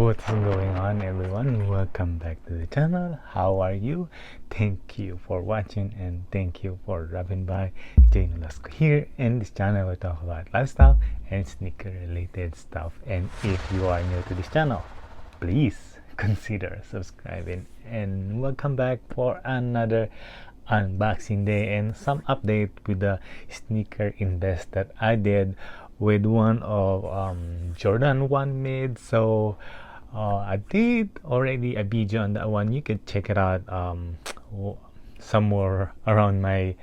What's going on, everyone? Welcome back to the channel. How are you? Thank you for watching and thank you for dropping by. Nolasco here. In this channel we talk about lifestyle and sneaker related stuff. And if you are new to this channel, please consider subscribing. And welcome back for another unboxing day and some update with the sneaker invest that I did with one of Jordan 1 mid. So I did already a video on that one. You could check it out somewhere around my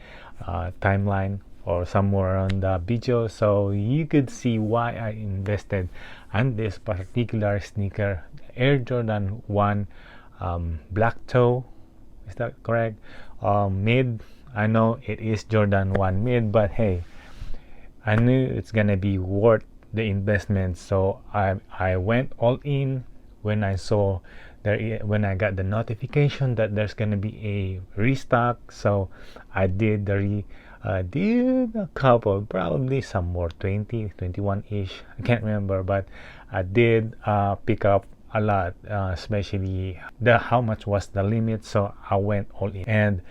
timeline or somewhere on the video, so you could see why I invested on this particular sneaker, Air Jordan 1 black toe. Is that correct? Mid. I know it is Jordan 1 mid, but hey, I knew it's gonna be worth the investment, so I went all in when I saw when I got the notification that there's gonna be a restock. So I did did a couple, probably some more, 21 ish, I can't remember, but I did pick up a lot, especially how much was the limit, so I went all in. And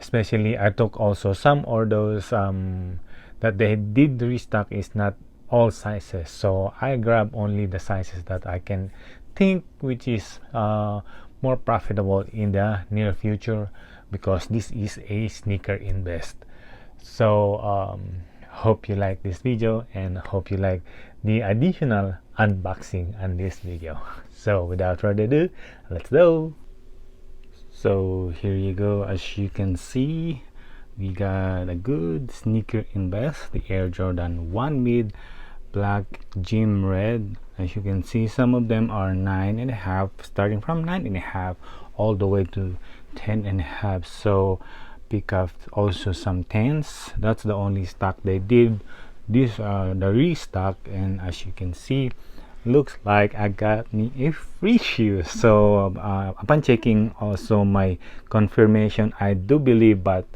especially I took also some orders that they did restock is not all sizes, so I grab only the sizes that I can think which is more profitable in the near future, because this is a sneaker invest. So hope you like this video and hope you like the additional unboxing on this video. So without further ado, let's go. So here you go. As you can see, we got a good sneaker invest, the Air Jordan 1 mid black gym red. As you can see, some of them are 9.5, starting from 9.5 all the way to 10.5. So pick up also some 10s. That's the only stock they did. These are the restock, and as you can see, looks like I got me a free shoe. So upon checking also my confirmation, I do believe but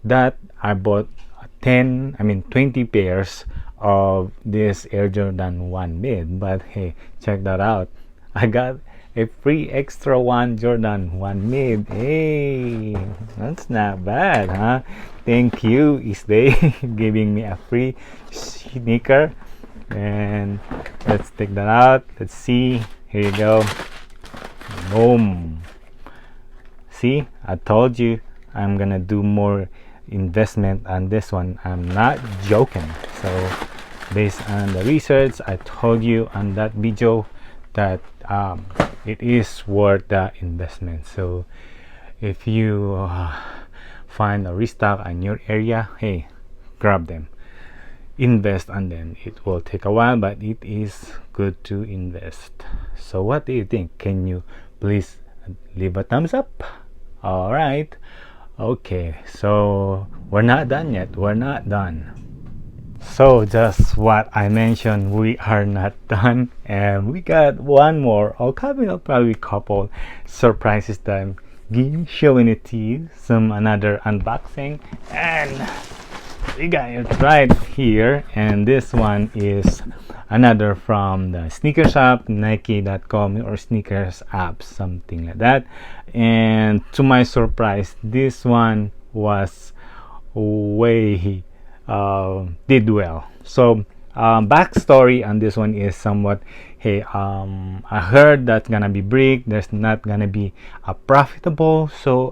that I bought 20 pairs of this Air Jordan 1 mid. But hey, check that out, I got a free extra one Jordan 1 mid. Hey, that's not bad, huh? Thank you, is they giving me a free sneaker. And let's take that out. Let's see. Here you go. Boom. See, I told you I'm gonna do more investment on this one. I'm not joking. So based on the research, I told you on that video that it is worth the investment. So if you find a restock in your area, hey, grab them, invest on them. It will take a while, but it is good to invest. So what do you think? Can you please leave a thumbs up? All right. Okay, so we're not done yet. We're not done. So just what I mentioned, we are not done, and we got one more, or probably couple surprises that I'm showing it to you. Another unboxing, and we got it right here. And this one is another from the sneaker shop, Nike.com or sneakers app, something like that. And to my surprise, this one was way did well. So backstory on this one is somewhat, hey, I heard that's gonna be brick, there's not gonna be a profitable. So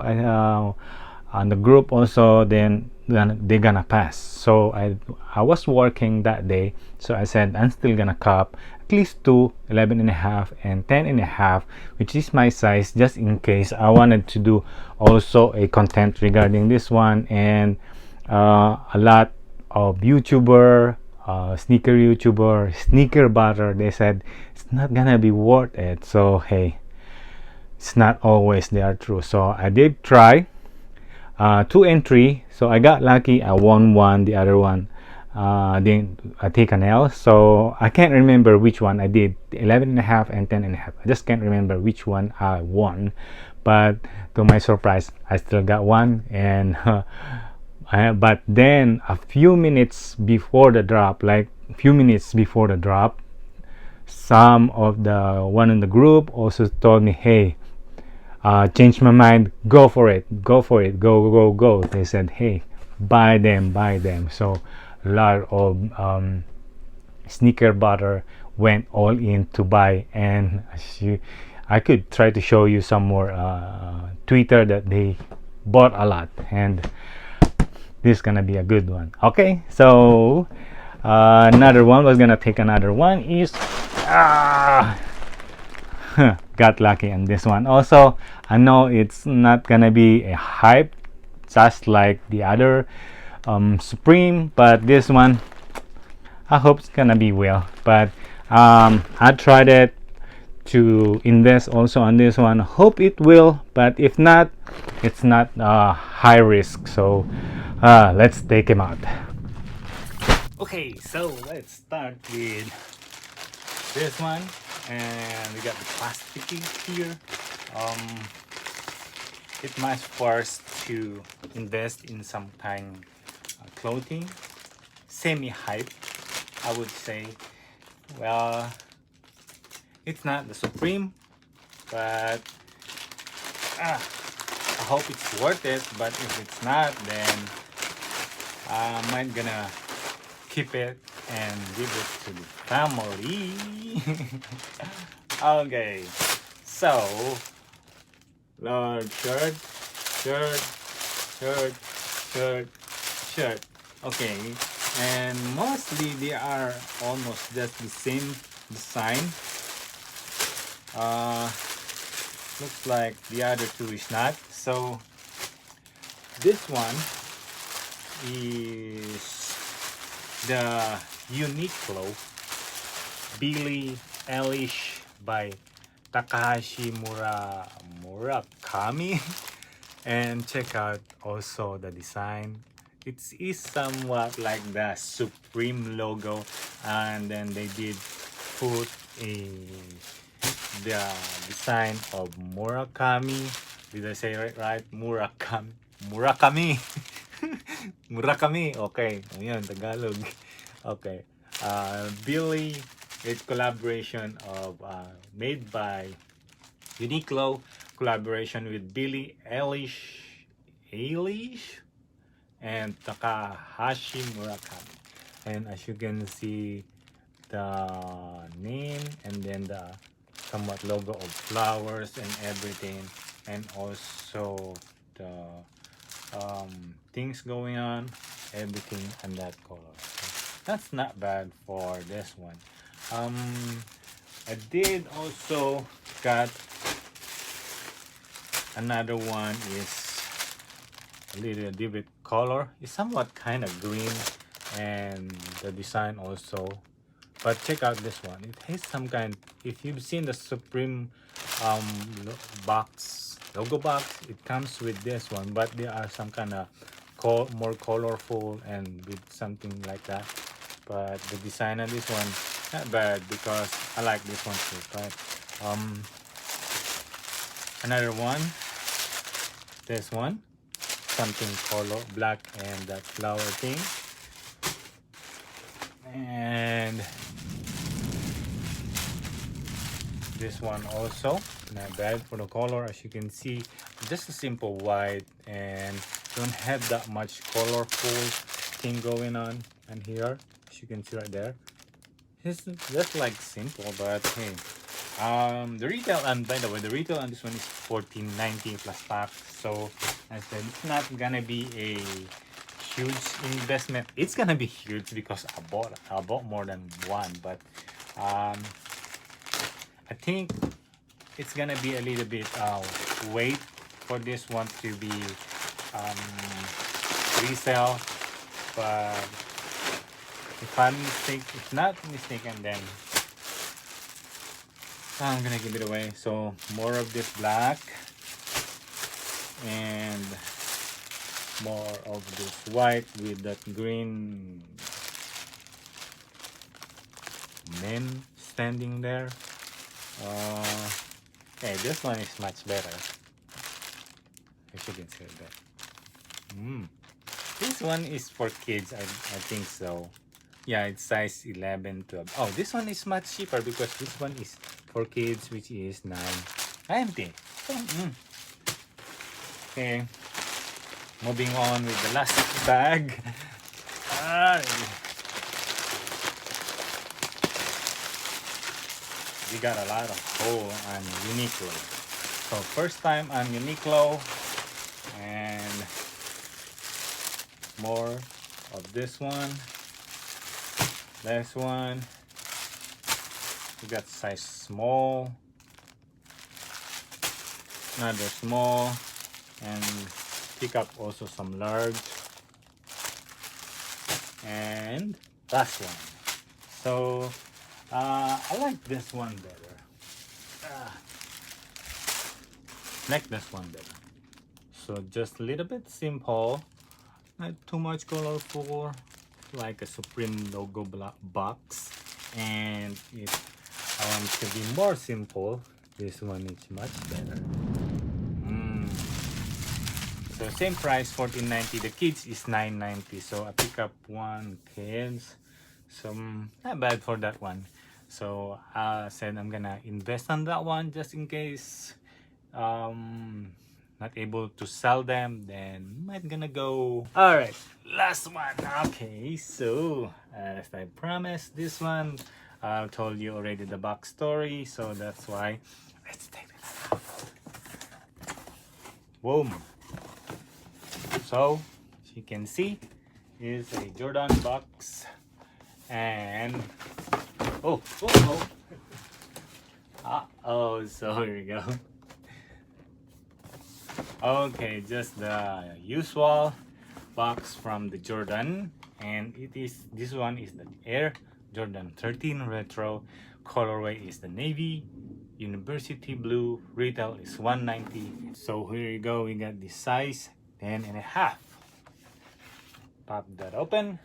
on the group also, then they're gonna pass. So I was working that day, so I said I'm still gonna cop at least 2 11.5 and 10.5, which is my size, just in case I wanted to do also a content regarding this one. And a lot of YouTuber, sneaker butter, they said it's not gonna be worth it. So hey, it's not always they are true. So I did try 2 and 3. So I got lucky, I won one, the other one didn't. I take an L. So I can't remember which one I did, 11.5 and 10.5. I just can't remember which one I won, but to my surprise, I still got one. And but then a few minutes before the drop, some of the one in the group also told me, hey, change my mind, go for it, go for it, go. They said, hey, buy them. So a lot of sneaker butter went all in to buy. And I could try to show you some more Twitter that they bought a lot, and this is gonna be a good one. Okay, so another one was gonna take another one is got lucky on this one also. I know it's not gonna be a hype just like the other Supreme, but this one I hope it's gonna be well. But I tried it to invest also on this one, hope it will, but if not, it's not high risk. So let's take him out. Okay, so let's start with this one, and we got the plastic here. It must force to invest in some kind clothing, semi-hype, I would say. Well, it's not the Supreme, but I hope it's worth it. But if it's not, then I'm gonna keep it and give it to the family. Okay, so large shirt, shirt. Okay, and mostly they are almost just the same design. Looks like the other two is not. So this one is the Uniqlo Billie Eilish by Murakami. And check out also the design. It is somewhat like the Supreme logo, and then they did put the design of Murakami. Did I say it right? Murakami. Murakami. Okay. Ayan, Tagalog. Okay. Billy, it's collaboration of made by Uniqlo, collaboration with Billie Eilish and Takahashi Murakami. And as you can see, the name and then the somewhat logo of flowers and everything, and also the things going on, everything and that color. That's not bad for this one. I did also got another one is a little different color. It's somewhat kind of green, and the design also. But check out this one. It has some kind. If you've seen the Supreme logo box, it comes with this one. But there are some kind of more colorful and with something like that. But the design of this one not bad because I like this one too. But another one, this one, something color black and that flower thing. And this one also not bad for the color. As you can see, just a simple white and don't have that much colorful thing going on. And here, as you can see right there, it's just like simple, but hey, the retail, and by the way, the retail on this one is $14.90 plus tax. So I said it's not gonna be a huge investment. It's gonna be huge because I bought more than one, but I think it's gonna be a little bit wait for this one to be resell. But if not mistaken, then I'm gonna give it away. So more of this black and more of this white with that green men standing there. Okay, this one is much better. As you can see that. This one is for kids, I think so. Yeah, it's size 11, 12. Oh, this one is much cheaper because this one is for kids, which is 9.90. Okay, moving on with the last bag. Ah, we got a lot of on Uniqlo. So first time on Uniqlo, and more of this one. Last one, we got size small, another small, and pick up also some large, and last one. So I like this one better. Like this one better. So just a little bit simple, not too much colorful, like a Supreme logo box. And if I want to be more simple, this one is much better. So same price, 14.90. The kids is 9.90. So I pick up one kids. So not bad for that one. So I said I'm gonna invest on that one just in case not able to sell them, then might gonna go. All right, last one. Okay, so as I promised, this one I told you already the backstory, so that's why let's take it out. Boom. So as you can see, is a Jordan box, and oh, so here we go. Okay, just the usual box from the Jordan, and this one is the Air Jordan 13 Retro. Colorway is the navy, university blue. Retail is $190. So here you go, we got the size 10.5. Pop that open.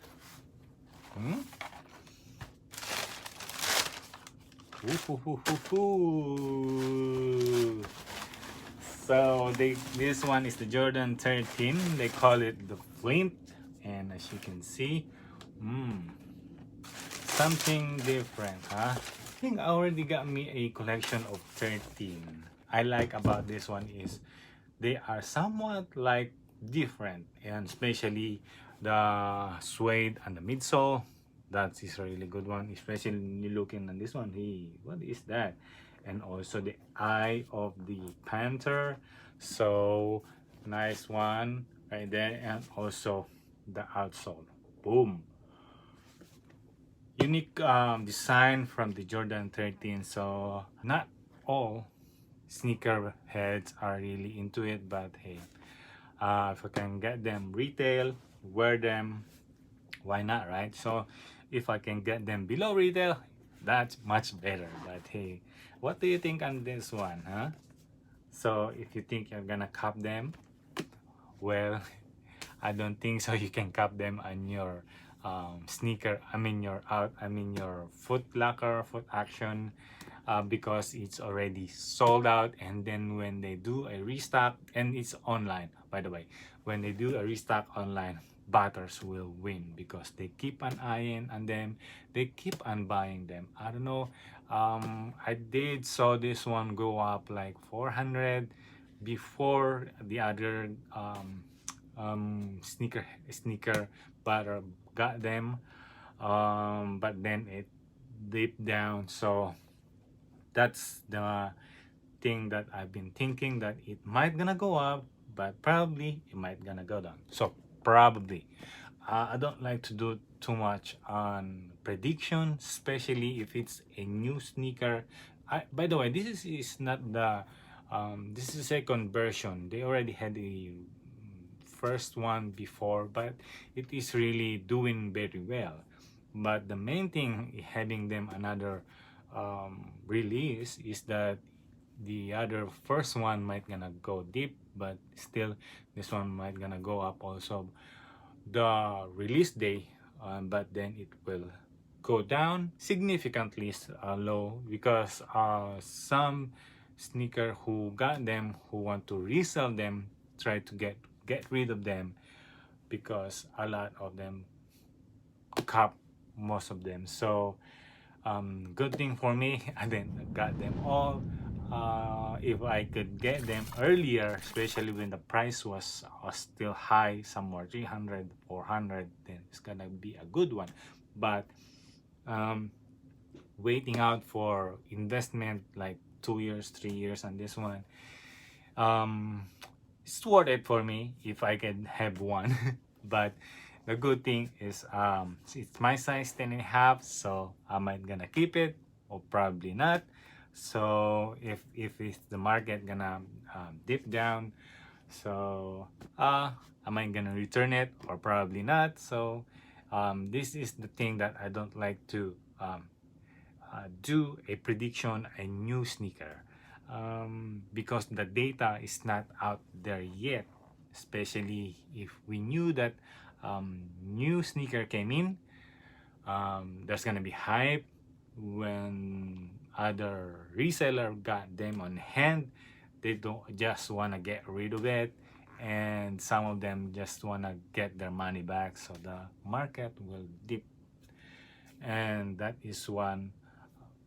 So this one is the Jordan 13. They call it the Flint, and as you can see, something different, huh? I think I already got me a collection of 13. I like about this one is they are somewhat like different, and especially the suede and the midsole. That is a really good one, especially looking at this one. Hey, what is that? And also the eye of the panther, so nice one right there. And also the outsole, boom, unique design from the Jordan 13. So not all sneaker heads are really into it, but hey, if I can get them retail, wear them, why not, right? So if I can get them below retail, that's much better. But hey, what do you think on this one, huh? So if you think you're gonna cop them, well, I don't think so. You can cop them on your sneaker, your Foot Locker, Foot Action, because it's already sold out. And then when they do a restock, and it's online, by the way, when they do a restock online, batters will win because they keep an eye on them, they keep on buying them. I don't know, I did saw this one go up like 400 before the other sneaker batter got them, but then it dipped down. So that's the thing that I've been thinking, that it might gonna go up, but probably it might gonna go down. So probably I don't like to do too much on prediction, especially if it's a new sneaker. By the way, is not the this is the second version. They already had a first one before, but it is really doing very well. But the main thing having them another release is that the other first one might gonna go deep, but still this one might gonna go up also the release day, but then it will go down significantly low, because some sneaker who got them, who want to resell them, try to get rid of them, because a lot of them cop most of them. So good thing for me, I didn't got them all. If I could get them earlier, especially when the price was still high, somewhere 300, 400, then it's gonna be a good one. But waiting out for investment like 2 years, 3 years on this one, it's worth it for me if I can have one. But the good thing is it's my size 10 and a half, so am I gonna keep it or probably not. So if it's the market gonna dip down, so am I gonna return it or probably not. So this is the thing that I don't like to do a prediction a new sneaker, because the data is not out there yet, especially if we knew that new sneaker came in, there's gonna be hype when other reseller got them on hand. They don't just want to get rid of it, and some of them just want to get their money back, so the market will dip. And that is one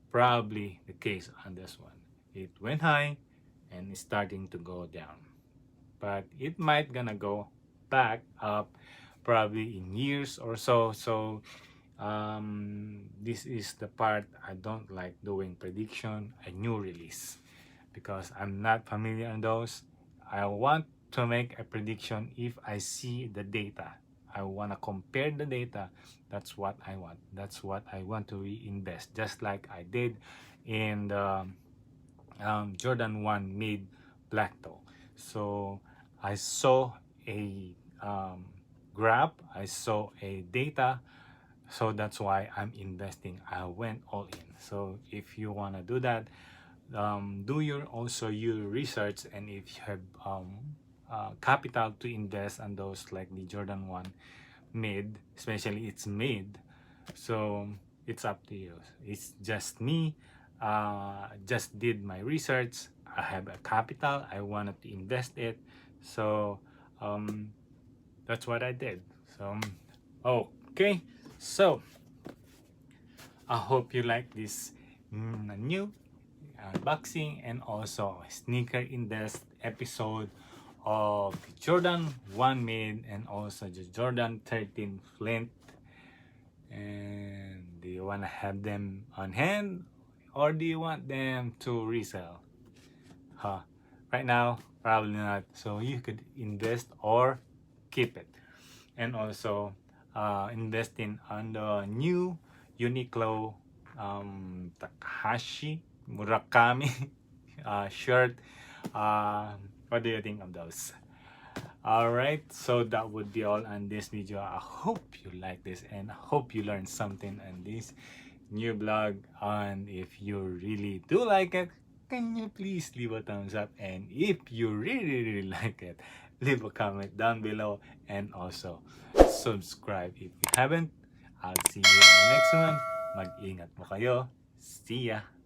probably the case on this one. It went high and is starting to go down, but it might gonna go back up probably in years or so. So this is the part I don't like doing prediction, a new release, because I'm not familiar on those. I want to make a prediction if I see the data. I want to compare the data. That's what I want. That's what I want to reinvest, just like I did in the Jordan 1 mid black toe. So I saw a graph, I saw a data, so that's why I'm investing. I went all in. So if you want to do that, do your research, and if you have capital to invest on those like the Jordan 1 mid, especially it's mid, so it's up to you. It's just me, just did my research, I have a capital, I wanted to invest it, so that's what I did. So okay, so I hope you like this new unboxing and also sneaker invest episode of the Jordan 1 mid and also the Jordan 13 Flint. And do you want to have them on hand or do you want them to resell? Right now, probably not. So you could invest or keep it. And also investing on the new Uniqlo Takahashi Murakami shirt. What do you think of those? Alright, so that would be all on this video. I hope you like this and I hope you learned something on this new blog. And if you really do like it, can you please leave a thumbs up? And if you really like it, leave a comment down below and also subscribe if you haven't. I'll see you on the next one. Mag-ingat mo kayo. See ya!